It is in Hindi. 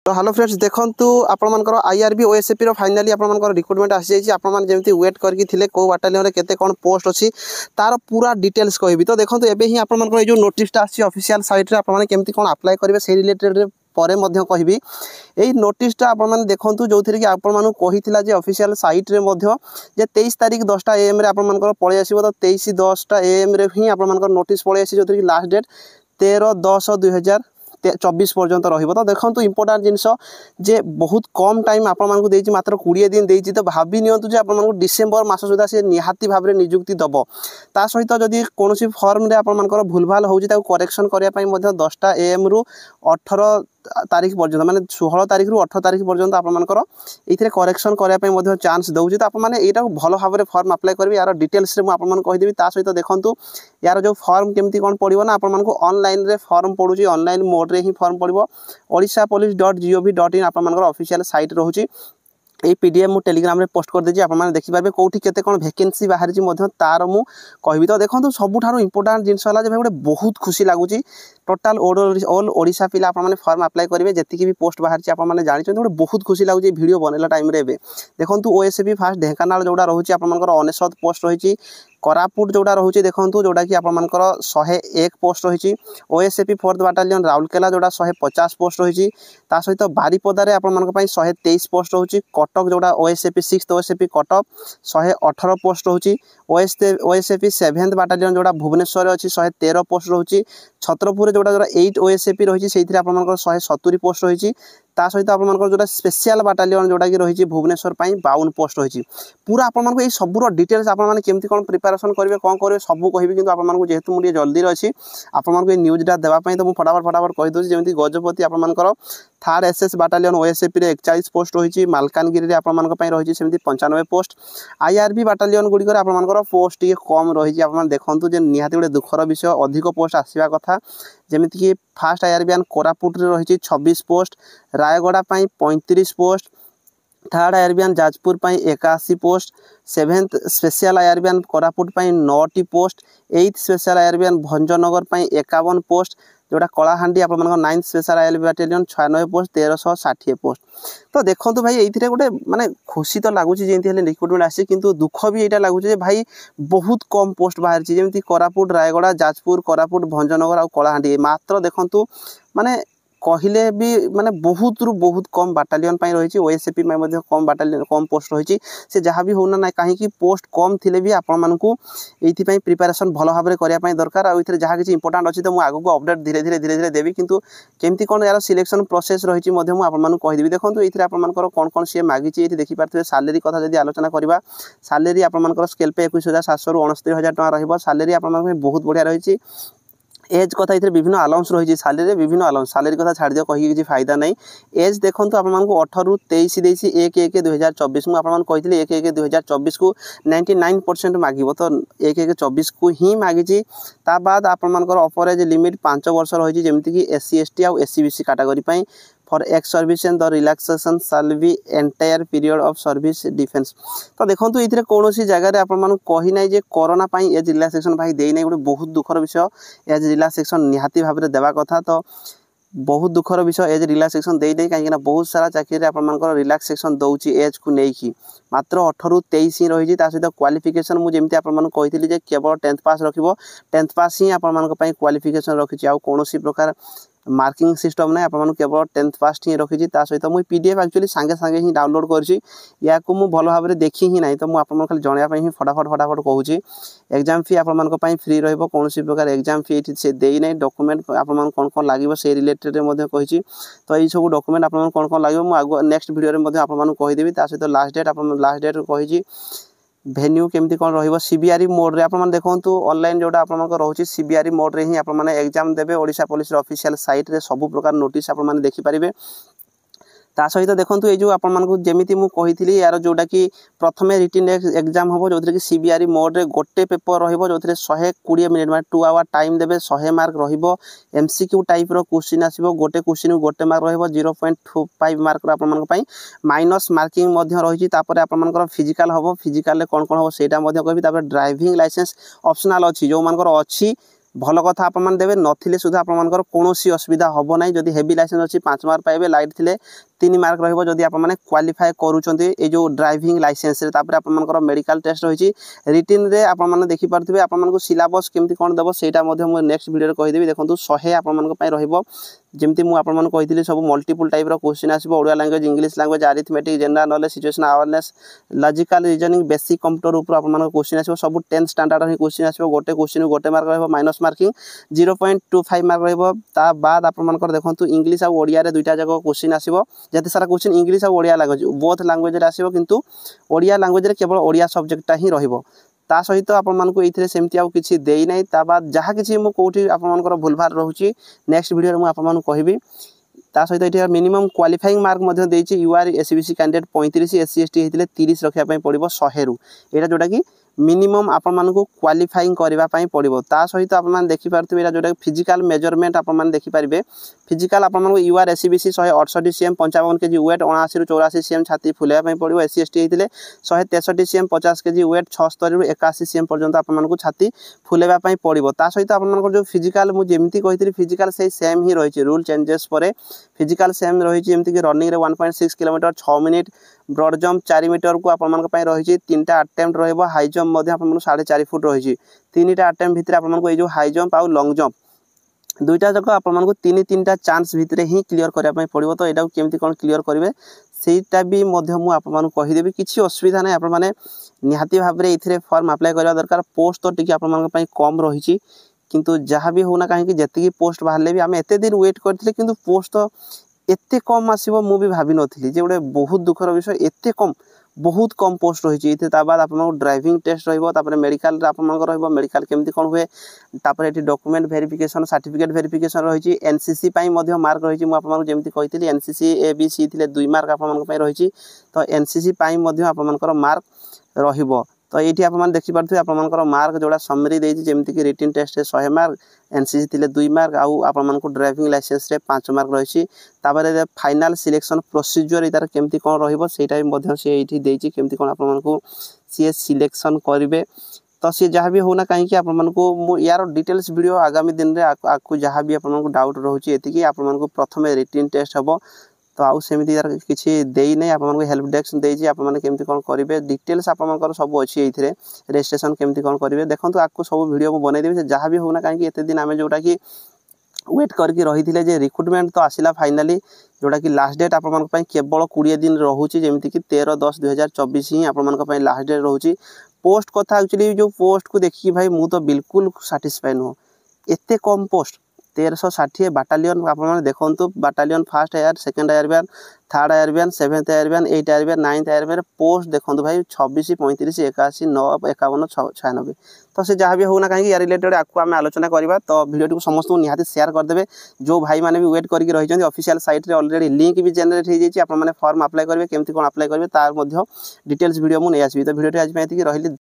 तो हेलो फ्रेंड्स देखंतु आपण मानकर आईआरबी ओएसएपी रो फाइनली आपण मानकर रिक्रूटमेंट आसी जाई आपण मान जेमती वेट करके थिले को बाटालियन रे केते कोन पोस्ट अछि तार पूरा डिटेल्स कहबी। तो देखंतु एबे ही आपण मानकर जो नोटिस ता आसी ऑफिशियल साइट रे आपण माने केमती कोन अप्लाई करिवे से रिलेटेड रे परे मध्य कहबी। एई नोटिस ता आपण माने देखंतु जोथिरे कि आपण मानु कहिथिला जे ऑफिशियल साइट रे मध्य जे 23 तारिख 10टा एएम रे आपण मानकर पळे आसीबो। तो 23 10टा एएम रे ही आपण मानकर नोटिस पळे आसी जोथिरे कि लास्ट डेट 13/10/2024 पर्यंत रहिबो। तो देखंतु इंपोर्टेंट जिंस जे बहुत कम टाइम आपण मानकु देछि मात्र 20 दिन देछि। तो भाबी नियंतु जे आपण मानकु डिसेंबर मास सुधा से निहाती भाबरे नियुक्ति दबो। ता सहित जदि कोनोसी फॉर्म रे आपण मानकर भूलभाल होउछि ताकु करेक्शन करिया पई मध्ये 10टा एएम रु 18 तारीख पर्यंत माने 16 तारीख रु 18 तारीख पर्यंत आपण मानकर एथिरे करेक्शन करिया पई मध्ये चांस दउछि। तो आपण माने एटा भलो भाबरे फॉर्म अप्लाई करबी। यार डिटेल्स रे म आपण मान कहि देबी। ता सहित देखंतु यार जो फॉर्म केमती कोन पडिबो ना आपण मानकु ऑनलाइन रे फॉर्म पडुछि। ऑनलाइन मोड रे ही फॉर्म पडिबो। odishapolice.gov.in आपण मानकर ऑफिशियल साइट रहउछि। ए पीडीएफ मु टेलीग्राम रे पोस्ट कर देछि। आपण माने देखि पाबे कोठी केते कोन वैकेंसी बाहर छि मध्ये तार मु कहबी। तो देखंतु सबुठारो इंपोर्टेंट जिंस हला जे भाई गोटे बहुत खुशी लागुछि। टोटल ऑल ओडिशा पिला आपण माने फॉर्म अप्लाई करिवे जेति भी पोस्ट बाहर छि आपण माने जानि छि। गोटे बहुत खुशी लागुछि वीडियो बनेला टाइम रे। एबे देखंतु ओएसएपी फास्ट ढेंकानाल जोडा रहउछि आपण मानकर 99 पोस्ट रहिछि। कोरापुट जोडा रहउछि देखंतु जोडा कि आपण मानकर 101 पोस्ट रहिछि। ओएसएपी 4th बाटालियन राउरकेला जोडा 150 पोस्ट रहिछि। ता सहित बारीपदा रे आपण मानक पई 123 पोस्ट रहउछि। Cuttack Joda OSAP 6th OSAP Cuttack 118 post रहउछि। OSAP 7th battalion Joda Bhubaneswar रे अछि 113 पोस्ट रहउछि। छत्रपुर जोडा 8 ओएसएपी रहिछि सेहिथि आपण मानकर 170 पोस्ट रहिछि। ता सहित आपण मानकर जोडा स्पेशल बाटालियन जोडा कि रहिछि भुवनेश्वर पई 52 पोस्ट रहिछि। पूरा आपण मानक ए सबुरो डिटेल्स आपण माने केमति कोन प्रिपरेशन करिवे कोन करिवे सब कहिबे। किंतु आपण मानक जेहेतु मुडी जल्दी रछि आपण मानक ए न्यूज डा देबा पई तो मु फटाफट कहि दोछि। जेमति गजपति आपण मानकर 3rd एसएस बाटालियन ओएसएपी रे 41 पोस्ट रहिछि। मालकानगिरी रे आपण मानक पई रहिछि सेमति 95 पोस्ट। आईआरबी बाटालियन गुडी करे आपण मानकर पोस्ट के कम रहिछि। आपण माने देखंतु जे निहाती गुडे दुखर विषय अधिक पोस्ट आसीबा कथा। जेमिति कि फास्ट आईआरबीएन कोरापुट रे रहिछि 26 पोस्ट। रायगड़ा पई 35 पोस्ट। 3rd आईआरबीएन जाजपुर पई 81 post. 7th special IRBN Koraput पई 9टी post. 8th special IRBN Bhanjanagar पई 51 पोस्ट। जोडा कलाहांडी आपण मानक 9th special IRB battalion 96 post 1360 post. तो देखंतु भाई एथिरे गोटे माने खुशी तो लागुछि जेंति हेले रिक्रूटमेंट आसी। किंतु दुख भी एटा लागुछि जे भाई बहुत कम पोस्ट बाहर छि। जेमति कोरापुट रायगड़ा जाजपुर कोरापुट भंजनगर आ कलाहांडी मात्र देखंतु माने कहिले भी माने बहुत रु बहुत कम बाटालियन पई रहिछि। ओएसएपी में मध्ये कम बाटालियन कम पोस्ट रहिछि। से जहां भी होना ना काहे कि पोस्ट कम थिले भी आपण मानकु एथि पई प्रिपरेशन भलो भाबरे करिया पई दरकार। आ इथरे जहां किछि इंपोर्टेंट अछि तो मु आगु को अपडेट धीरे धीरे देबी। किंतु केमति कोन यार सिलेक्शन प्रोसेस रहिछि मध्ये मु आपण मानकु कहि देबी। देखंतु इथरे आपण मानकर कोन से मागिछि एथि देखि पारथिबे। सैलरी कथा जदि आलोचना करबा सैलरी आपण मानकर स्केल पे 21700 रु 69000 टका रहिबो। सैलरी आपण मानक बहुत बढ़िया रहिछि। एज कथा इथरे विभिन्न अलाउंस रहिछि। सैलरी विभिन्न अलाउंस सैलरी कथा छाड़ दियो कहि किछि फायदा नै। एज देखंतु आपण मानकु 18 रु 23 देछि 1/1/2024 मु आपण मान कहितले 1/1/2024 को 99% मागिबो। तो 1/1/24 को ही मागिछि। ता बाद आपण मानकर अपर एज लिमिट 5 वर्ष रहिछि। जेमति कि एससी एसटी आ एससीबीसी कैटेगरी पई for ex service and the relaxation shall be entire period of service defence. तो देखंतु इथरे कोनोसी जगह रे आपण मानु कहि नै जे कोरोना पई एज रिलैक्सेशन भाई देइ नै। गोटे बहुत दुखर विषय एज रिलैक्सेशन निहाती भाबरे देबा कथा। तो बहुत दुखर विषय एज रिलैक्सेशन देइ नै काहे कि ना बहुत सारा चाकरी रे आपण मानकर रिलैक्सेशन दउची एज को नै कि मात्र 18 रु 23 ही रहिछि। ता सहित क्वालिफिकेशन मु जेमति आपण मानु कहितली जे केवल 10th पास रखिबो। 10th पास ही आपण मानक पई क्वालिफिकेशन रखिछि। आ कोनोसी प्रकार मार्किंग सिस्टम नै आपण मानु केवल 10th पास ही रखिछि। ता सहित मु पीडीएफ एक्चुअली संगे ही डाउनलोड करछि। या को मु भलो भाबरे देखि ही नै। तो मु आपण खाली जणिया पई ही फटाफट कहूछि। एग्जाम फी आपण मानक पई फ्री रहइबो। कोनोसी प्रकार एग्जाम फी से देइ नै। डॉक्यूमेंट आपण मान कोन लागिबो से रिलेटेड रे मध्ये कहिछि। तो एई सब डॉक्यूमेंट आपण मान कोन लागिबो मु आगो नेक्स्ट वीडियो रे मध्ये आपण मान कहि देबी। ता सहित लास्ट डेट आपण लास्ट डेट कहिछि। वेन्यू केमती कोन रहिबो सीबीआरई मोड रे आपण मान देखंतु ऑनलाइन जोडा आपण मान रहउछि। सीबीआरई मोड रे ही आपण मान एग्जाम देबे। ओडिशा पुलिस रे ऑफिशियल साइट रे सब प्रकार नोटिस आपण मान देखि परिबे। ता सहित देखंतु ए जो आपण मानकु जेमिति मु कहिथिली यार जोडा कि प्रथमे रिटन एग्जाम होबो जोथरे कि सीबीआरई मोड रे गोटे पेपर रहिबो जोथरे 120 मिनिट माने 2 आवर टाइम देबे। 100 मार्क रहिबो। एमसीक्यू टाइप रो क्वेश्चन आसीबो। गोटे क्वेश्चन गोटे मार्क रहिबो। 0.25 मार्क रो आपण मानक पई माइनस मार्किंग मध्ये रहिछि। तापर आपण मानकर फिजिकल होबो। फिजिकल ले कोन कोन होबो सेटा मध्ये कहबी। तापर ड्राइविंग लाइसेंस ऑप्शनल अछि जो मानकर अछि भल कथा आपण देवे नथिले सुधा आपणकर कौनसी असुविधा हम ना जदि हेवी लाइसेंस अच्छी 5 मार्क पाइबे लाइट थिले 3 मार्क रहिबो जदि आपण माने क्वालिफाई करूचंती ए जो ड्राइविंग लाइसेंस रे तापर आपणकर मेडिकल टेस्ट रहिछि रिटन रे आपण माने देखि परथिबे आपण मानको सिलेबस केमति कोन देबो सेटा मध्ये मु नेक्स्ट वीडियो रे कहि देबी देखंतु 100 आपण मानको पय रहिबो जेमति मु आपण मानको कहितली सब मल्टीपल टाइप रो क्वेश्चन आसीबो Odia language English language arithmetic general knowledge situation awareness logical reasoning basic computer ऊपर आपण मानको क्वेश्चन आसीबो सब 10 स्टैंडर्ड हि क्वेश्चन आसीबो गोटे क्वेश्चन गोटे मार्क रहबो माइनस मार्किंग 0.25 मार्क रहबो ता बाद आपण मानकर देखंतु इंग्लिश आ ओडिया रे दुईटा जगह क्वेश्चन आसीबो जति सारा क्वेश्चन इंग्लिश आ ओडिया लैंग्वेज बोथ लैंग्वेज रे आसीबो किंतु ओडिया लैंग्वेज रे केवल ओडिया सब्जेक्टटा हि रहबो ता सहित आपण मानको एथिरे सेमति आ किछि देई नै ता बाद जहा किछि मु कोठी आपण मानकर भूलभार रहउछि नेक्स्ट वीडियो रे मु आपण मानको कहिबी ता सहित एठी मिनिमम क्वालिफाइंग मार्क मध्ये देइछि UR SBC candidate 35 SC ST हेतिले 30 रखिया पय पड़िबो 100 रु एटा जोटा कि मिनिमम आपण मानको क्वालिफाइंग करबा पय पड़िबो ता सहित आपण मान देखि पारथिबे एटा जोटा फिजिकल मेजरमेंट आपण मान देखि परिबे फिजिकल आपण मानको UR SBC 168 cm 55 kg weight 79 रु 84 सीएम छाती फुलेबा पय पड़िबो एससी एसटी हेतिले 163 सीएम 50 केजी वेट 76 रु 81 सीएम पर्यंत आपण मानको छाती फुलेबा पय पड़िबो ता सहित आपण मानको जो फिजिकल मु जेमति कहितली फिजिकल से सेम ही रहिछि रूल चेंजेस परे फिजिकल सेम रही जेमति कि रनिंग रे 1.6 kilometre 6 minute broad jump 4 metre को आपण मानक पय रही 3टा अटेम्प्ट रहबो हाई जंप मध्ये आपण मानक 4.5 फुट रही 3टा अटेम्प्ट भितर आपण मानक ए जो हाई जंप आ लॉन्ग जंप दुईटा जक आपण मानक 3-3टा चांस भितर ही क्लियर करिया पय पड़िबो तो एटा केमति कोन क्लियर करिवे सेटा भी मध्य मु आपण मानक कहि देबी किछि असुविधा नै आपण माने निहाती भाबरे इथिरे फॉर्म अप्लाई करबा दरकार पोस्ट तो टिके आपण मानक पय कम रही किंतु जहाँ भी होना कहीं जी पोस्ट बाहर भी आम एत दिन वेट करते कि पोस्ट तो एत कम आसो मुझे भाभी नी जे गोटे बहुत दुखर विषय एत कम बहुत कम पोस्ट रही बाद आप ड्राइविंग टेस्ट रही मेडिकल आप मेडिकल केमती कौन हुए ये डॉक्यूमेंट वेरिफिकेशन सर्टिफिकेट वेरिफिकेशन रही एनसीसी मार्क रही मुझे जमी कही एनसीसी ए बी सी थे 2 मार्क आप रही तो एनसीसी आप मार्क रहिबो तो ये आप देखी पारे आप मार्क जोड़ा समरी देती जमीक कि रिटन टेस्ट 100 मार्क एनसीसी थे 2 मार्क आउ ड्राइविंग लाइसेंस रे 5 मार्क रही फाइनल सिलेक्शन प्रोसीजर यार केमती कौन रही केमती कौन आपको सी सिलेक्शन करेंगे तो सी जहाँ भी होना कहीं आपको यार डिटेल्स वीडियो आगामी दिन में आपको जहाँ भी आपको डाउट रोचे ये आपको प्रथम रिटन टेस्ट हम तो आउ सेमती यार किसी देई नै आपन हेल्प डेस्क देई आपन केमती कोन करिवे डिटेल्स आपन सब अच्छी ये रजिस्ट्रेशन केमती कोन करिवे देखंतु आपको सब वीडियो को बनै देबे जहाँ भी होना कहीं एते दिन आमे जोटा कि वेट करके रही थे जे रिक्रुटमेंट तो आसिला फाइनाली जोटा कि लास्ट डेट आपन केवल 20 दिन रोचे जमीक कि 13/10/2024 ही आपन लास्ट डेट रोचे पोस्ट कथा एक्चुअली जो पोस्ट को देखिए भाई मु तो बिल्कुल साटिस्फाई नुह एते कम पोस्ट 1360 बाटालियन आप देखो battalion first air second airman third airman 7th airman 8th airman 9th airman post देखो भाई 26 35 81 9 51 96 तो से जहाँ भी होना कहीं यार रिलेटेड आपको आम आलोचना करवा तो वीडियो को समस्त निहाती शेयर करदे जो भाई मैंने भी वेट करके रही ऑफिशियल साइट रे ऑलरेडी लिंक भी जनरेट हो जाए आप फॉर्म अप्लाई करेंगे केमती कौन अप्लाई करेंगे तार डिटेल्स वीडियो मुझे नहीं आसबी तो वीडियो आज रही